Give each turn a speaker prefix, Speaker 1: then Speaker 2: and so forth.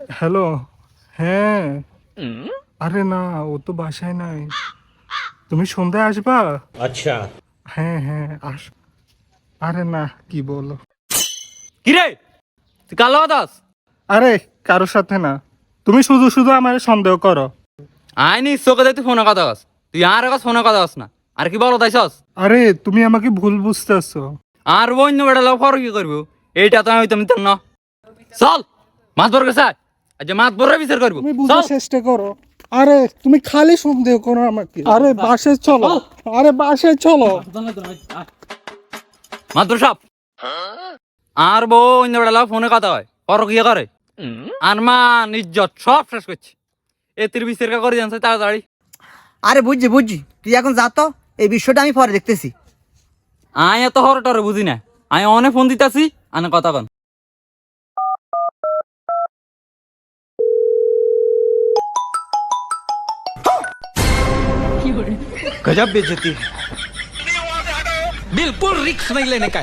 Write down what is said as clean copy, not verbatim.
Speaker 1: Hello. হ্যাঁ। আরে না, ও তো বাসায় নাই। তুমি সন্ধ্যায় আসবা?
Speaker 2: अच्छा।
Speaker 1: হ্যাঁ হ্যাঁ আরে না, কি বলো?
Speaker 3: কিরে তুই কালো দাস?
Speaker 1: আরে কারোর সাথে না, তুমি শুধু শুধু আমার সন্দেহ করো।
Speaker 3: আই নি চোখে দেখ তুই ফোনে কথা কস, তুই আর কাছে ফোনে কথা কস না। আর কি বলো তাইছস?
Speaker 1: আরে তুমি আমাকে ভুল বুঝতেছো।
Speaker 3: আর অন্য বেড়া লোক ফর কি করবো? এইটা তো আমি তুমি না। চল মাছ বর গেছে, আজ মাছ বড় বিচার করবো।
Speaker 1: তুমি বুঝার
Speaker 3: চল
Speaker 1: চেষ্টা করো। আরে তুমি খালি সন্দেহ করো আমাকে। আরে বাসে চলো, আরে বাসে চলো।
Speaker 3: মাছ বর সব আর বউ অন্য বেড়া লোক ফোনে কথা হয়, ফর কি করে? আর মান ইজ্জত সব শেষ করছে। এতির বিচার করে জানছে তাড়াতাড়ি।
Speaker 4: আরে বুঝছি বুঝছি, তুই এখন যা তো, এই বিষয়টা আমি পরে দেখতেছি।
Speaker 3: আয় এত হরে টরে বুঝি না, আমি অনেক ফোন দিতেছি আনে কথা কন।
Speaker 2: गजब बेइज्जती है।
Speaker 5: बिल्कुल रिक्स नहीं लेने का।